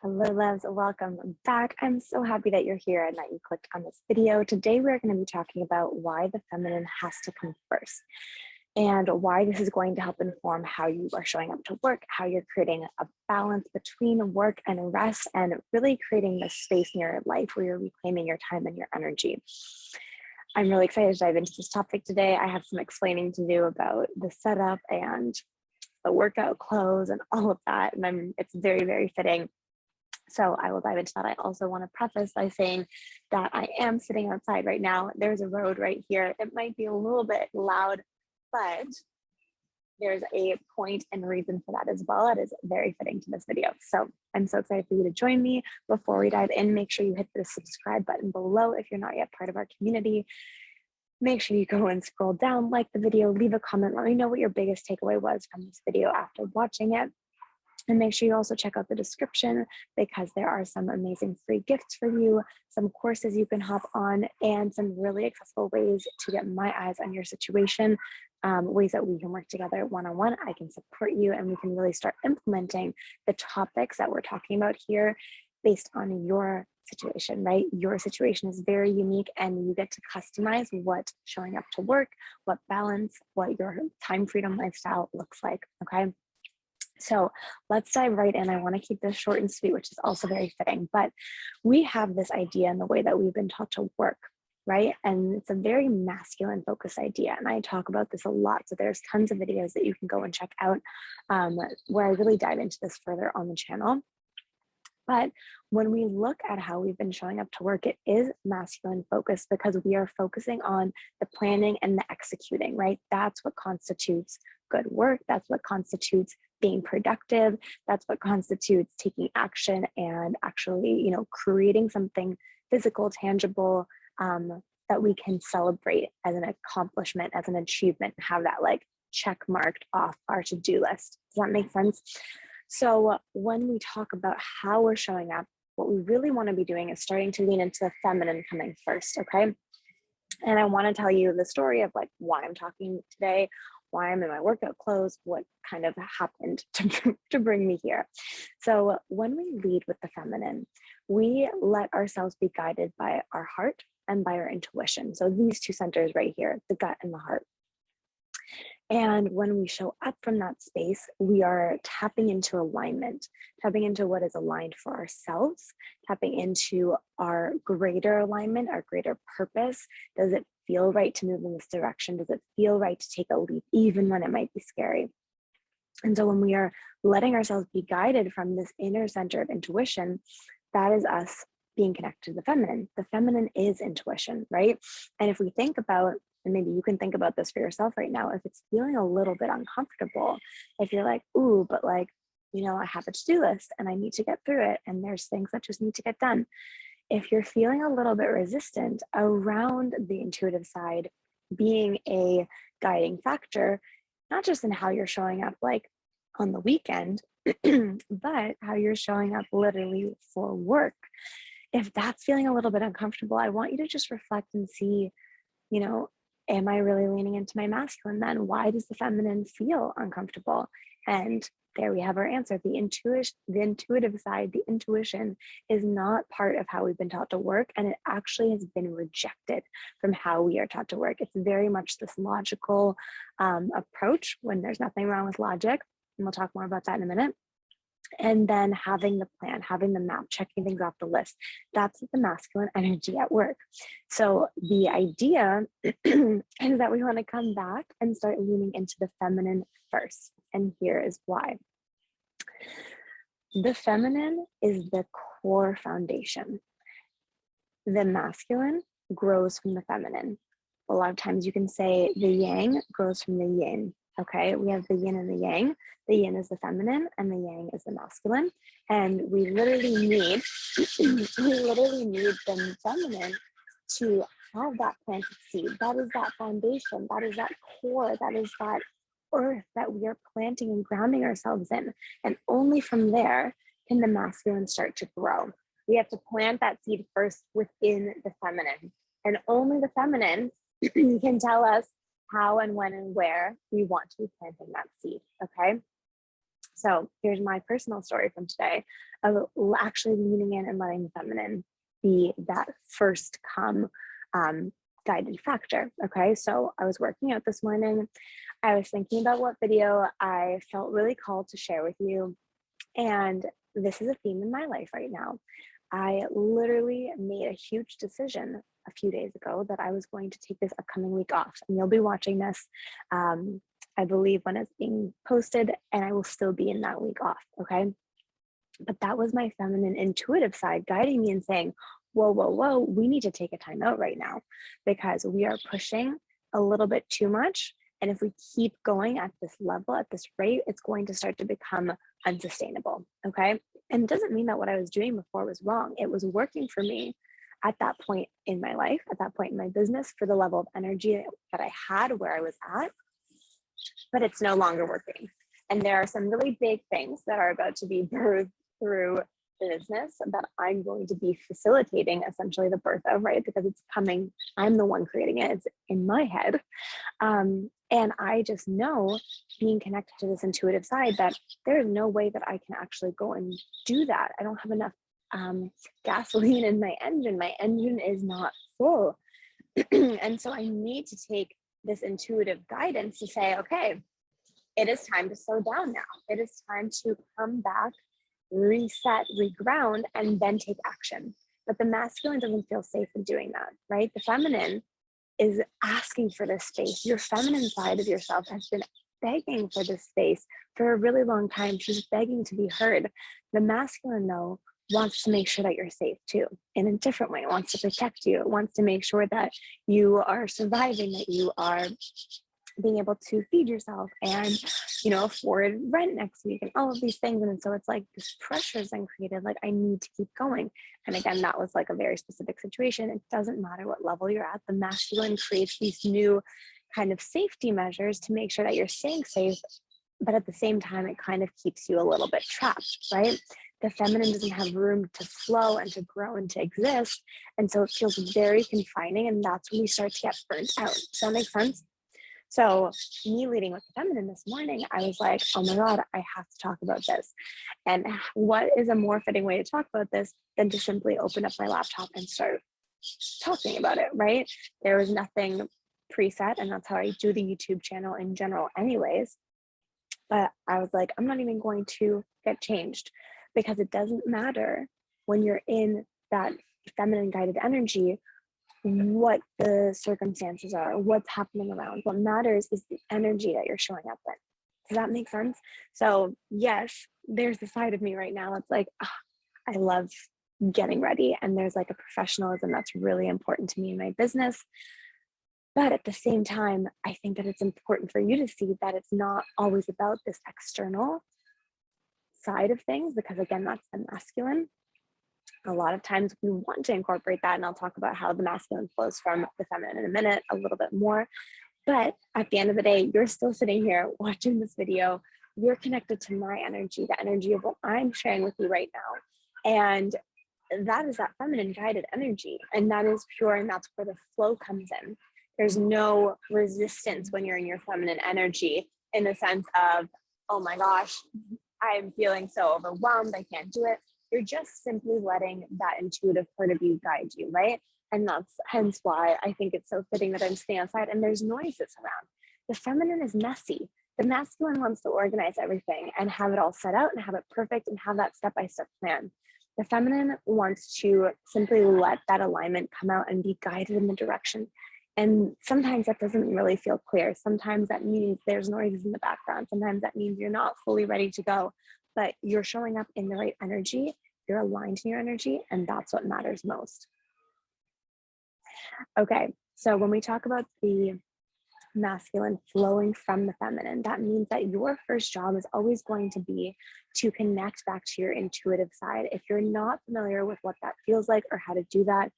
Hello, loves. Welcome back. I'm so happy that you're here and that you clicked on this video. Today, we're going to be talking about why the feminine has to come first and why this is going to help inform how you are showing up to work, how you're creating a balance between work and rest, and really creating this space in your life where you're reclaiming your time and your energy. I'm really excited to dive into this topic today. I have some explaining to do about the setup and the workout clothes and all of that, and it's very, very fitting. So I will dive into that. I also want to preface by saying that I am sitting outside right now. There's a road right here. It might be a little bit loud, but there's a point and reason for that as well. It is very fitting to this video. So I'm so excited for you to join me. Before we dive in, make sure you hit the subscribe button below if you're not yet part of our community. Make sure you go and scroll down, like the video, leave a comment, let me know what your biggest takeaway was from this video after watching it. And make sure you also check out the description because there are some amazing free gifts for you, some courses you can hop on, and some really accessible ways to get my eyes on your situation, ways that we can work together one-on-one. I can support you and we can really start implementing the topics that we're talking about here based on your situation, right? Your situation is very unique and you get to customize what showing up to work, what balance, what your time freedom lifestyle looks like, okay? So let's dive right in. I want to keep this short and sweet, which is also very fitting, but we have this idea in the way that we've been taught to work, right? And it's a very masculine focused idea. And I talk about this a lot. So there's tons of videos that you can go and check out where I really dive into this further on the channel. But when we look at how we've been showing up to work, it is masculine focused because we are focusing on the planning and the executing, right? That's what constitutes good work. That's what constitutes being productive. That's what constitutes taking action and actually, creating something physical, tangible, that we can celebrate as an accomplishment, as an achievement, have that like check marked off our to-do list. Does that make sense? So when we talk about how we're showing up, what we really want to be doing is starting to lean into the feminine coming first, okay? And I want to tell you the story of like why I'm talking today, why I'm in my workout clothes, what kind of happened to bring me here. So when we lead with the feminine, we let ourselves be guided by our heart and by our intuition. So these two centers right here, the gut and the heart. And when we show up from that space, we are tapping into alignment, tapping into what is aligned for ourselves, tapping into our greater alignment, our greater purpose. Does it feel right to move in this direction? Does it feel right to take a leap, even when it might be scary? And so when we are letting ourselves be guided from this inner center of intuition, that is us being connected to the feminine. The feminine is intuition, right? And if we think about, and maybe you can think about this for yourself right now, if it's feeling a little bit uncomfortable, if you're like, ooh, but like, I have a to-do list and I need to get through it, and there's things that just need to get done. If you're feeling a little bit resistant around the intuitive side being a guiding factor, not just in how you're showing up like on the weekend, but how you're showing up literally for work. If that's feeling a little bit uncomfortable, I want you to just reflect and see, am I really leaning into my masculine then? Why does the feminine feel uncomfortable? And there we have our answer. The intuitive side, the intuition is not part of how we've been taught to work, and it actually has been rejected from how we are taught to work. It's very much this logical approach when there's nothing wrong with logic, and we'll talk more about that in a minute. And then having the plan, having the map, checking things off the list. That's the masculine energy at work. So the idea is that we want to come back and start leaning into the feminine first. And here is why. The feminine is the core foundation. The masculine grows from the feminine. A lot of times you can say the yang grows from the yin. Okay, we have the yin and the yang. The yin is the feminine and the yang is the masculine. And we literally need the feminine to have that planted seed. That is that foundation. That is that core. That is that earth that we are planting and grounding ourselves in. And only from there can the masculine start to grow. We have to plant that seed first within the feminine. And only the feminine can tell us how and when and where we want to be planting that seed, okay? So here's my personal story from today of actually leaning in and letting the feminine be that first come guided factor. Okay, so I was working out this morning. I was thinking about what video I felt really called to share with you. And this is a theme in my life right now. I literally made a huge decision a few days ago that I was going to take this upcoming week off. And you'll be watching this, I believe, when it's being posted, and I will still be in that week off. Okay. But that was my feminine intuitive side guiding me and saying, whoa, whoa, whoa, we need to take a time out right now because we are pushing a little bit too much. And if we keep going at this level, at this rate, it's going to start to become unsustainable. Okay. And it doesn't mean that what I was doing before was wrong. It was working for me at that point in my life, at that point in my business, for the level of energy that I had where I was at, but it's no longer working. And there are some really big things that are about to be birthed through the business that I'm going to be facilitating essentially the birth of, right? Because it's coming, I'm the one creating it, it's in my head. And I just know, being connected to this intuitive side, that there is no way that I can actually go and do that. I don't have enough gasoline in my engine. My engine is not full. And so I need to take this intuitive guidance to say, okay, it is time to slow down now. It is time to come back, reset, reground, and then take action. But the masculine doesn't feel safe in doing that, right? The feminine is asking for this space. Your feminine side of yourself has been begging for this space for a really long time. She's begging to be heard. The masculine, though, wants to make sure that you're safe too, in a different way. It wants to protect you. It wants to make sure that you are surviving, that you are being able to feed yourself and, afford rent next week and all of these things. And so it's like this pressure is then created, like, I need to keep going. And again, that was like a very specific situation. It doesn't matter what level you're at. The masculine creates these new kind of safety measures to make sure that you're staying safe. But at the same time, it kind of keeps you a little bit trapped, right? The feminine doesn't have room to flow and to grow and to exist. And so it feels very confining. And that's when we start to get burnt out. Does that make sense? So me leading with the feminine this morning, I was like, oh my God, I have to talk about this. And what is a more fitting way to talk about this than to simply open up my laptop and start talking about it, right? There was nothing preset, and that's how I do the YouTube channel in general anyways. But I was like, I'm not even going to get changed, because it doesn't matter when you're in that feminine guided energy what the circumstances are, what's happening around. What matters is the energy that you're showing up in. Does that make sense? So yes, there's the side of me right now that's like, I love getting ready, and there's like a professionalism that's really important to me in my business. But at the same time, I think that it's important for you to see that it's not always about this external side of things, because again, that's the masculine. A lot of times we want to incorporate that, and I'll talk about how the masculine flows from the feminine in a minute a little bit more. But at the end of the day, you're still sitting here watching this video. You're connected to my energy, the energy of what I'm sharing with you right now. And that is that feminine guided energy, and that is pure, and that's where the flow comes in. There's no resistance when you're in your feminine energy, in the sense of, oh my gosh, I'm feeling so overwhelmed, I can't do it. You're just simply letting that intuitive part of you guide you, right? And that's hence why I think it's so fitting that I'm staying outside and there's noises around. The feminine is messy. The masculine wants to organize everything and have it all set out and have it perfect and have that step-by-step plan. The feminine wants to simply let that alignment come out and be guided in the direction. And sometimes that doesn't really feel clear. Sometimes that means there's noises in the background. Sometimes that means you're not fully ready to go, but you're showing up in the right energy, you're aligned in your energy, and that's what matters most. Okay, so when we talk about the masculine flowing from the feminine, that means that your first job is always going to be to connect back to your intuitive side. If you're not familiar with what that feels like or how to do that,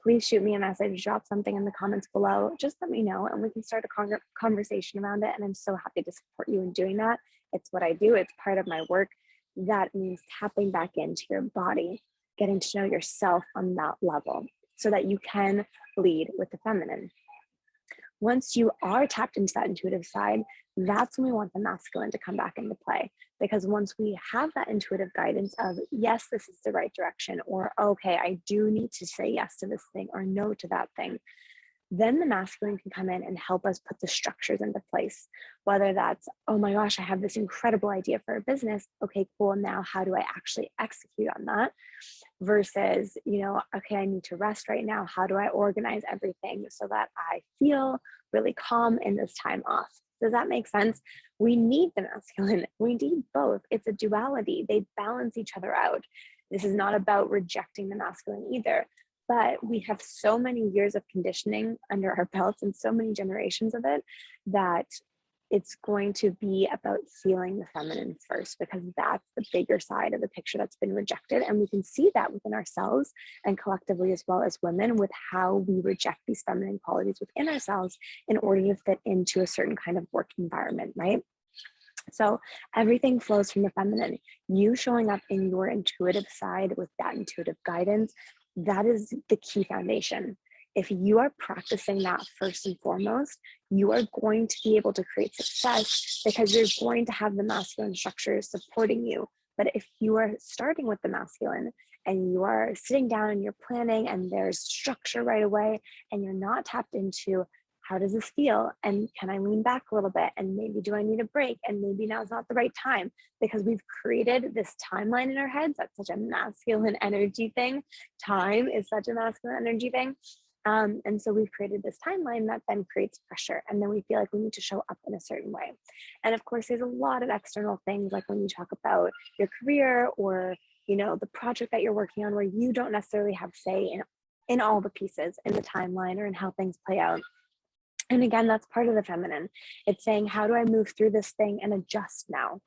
please shoot me a message, drop something in the comments below. Just let me know and we can start a conversation around it. And I'm so happy to support you in doing that. It's what I do. It's part of my work. That means tapping back into your body, getting to know yourself on that level so that you can lead with the feminine. Once you are tapped into that intuitive side, that's when we want the masculine to come back into play. Because once we have that intuitive guidance of, yes, this is the right direction, or okay, I do need to say yes to this thing or no to that thing, then the masculine can come in and help us put the structures into place. Whether that's, oh my gosh, I have this incredible idea for a business. Okay, cool. Now, how do I actually execute on that? Versus, okay, I need to rest right now. How do I organize everything so that I feel really calm in this time off? Does that make sense? We need the masculine. We need both. It's a duality. They balance each other out. This is not about rejecting the masculine either. But we have so many years of conditioning under our belts and so many generations of it that it's going to be about feeling the feminine first, because that's the bigger side of the picture that's been rejected. And we can see that within ourselves and collectively as well as women, with how we reject these feminine qualities within ourselves in order to fit into a certain kind of work environment, right? So everything flows from the feminine. You showing up in your intuitive side with that intuitive guidance, that is the key foundation. If you are practicing that first and foremost, you are going to be able to create success because you're going to have the masculine structures supporting you. But if you are starting with the masculine and you are sitting down and you're planning and there's structure right away and you're not tapped into, how does this feel? And can I lean back a little bit? And maybe do I need a break? And maybe now's not the right time, because we've created this timeline in our heads. That's such a masculine energy thing. Time is such a masculine energy thing. And so we've created this timeline that then creates pressure. And then we feel like we need to show up in a certain way. And of course, there's a lot of external things, like when you talk about your career or, the project that you're working on, where you don't necessarily have say in all the pieces in the timeline or in how things play out. And again, that's part of the feminine. It's saying, how do I move through this thing and adjust now,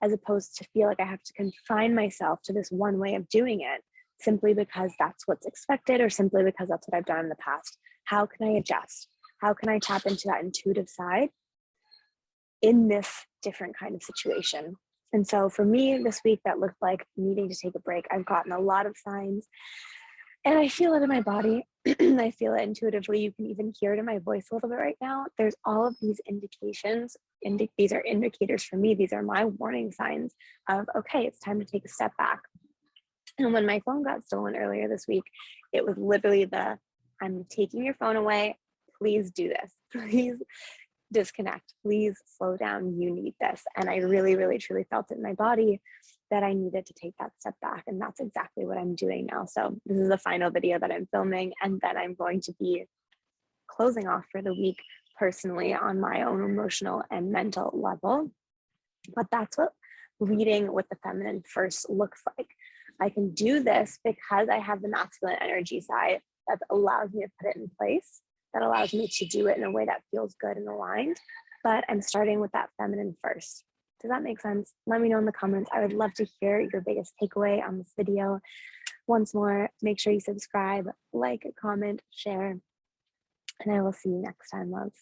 as opposed to feel like I have to confine myself to this one way of doing it simply because that's what's expected or simply because that's what I've done in the past. How can I adjust? How can I tap into that intuitive side in this different kind of situation? And so for me this week, that looked like needing to take a break. I've gotten a lot of signs and I feel it in my body. I feel it intuitively. You can even hear it in my voice a little bit right now. There's all of these indications. These are indicators for me. These are my warning signs of, okay, it's time to take a step back. And when my phone got stolen earlier this week, it was literally I'm taking your phone away. Please do this. Please disconnect. Please slow down. You need this. And I really, really, truly felt it in my body that I needed to take that step back. And that's exactly what I'm doing now. So this is the final video that I'm filming, and then I'm going to be closing off for the week personally on my own emotional and mental level. But that's what leading with the feminine first looks like. I can do this because I have the masculine energy side that allows me to put it in place, that allows me to do it in a way that feels good and aligned. But I'm starting with that feminine first. Does that make sense? Let me know in the comments. I would love to hear your biggest takeaway on this video. Once more, make sure you subscribe, like, comment, share, and I will see you next time, loves.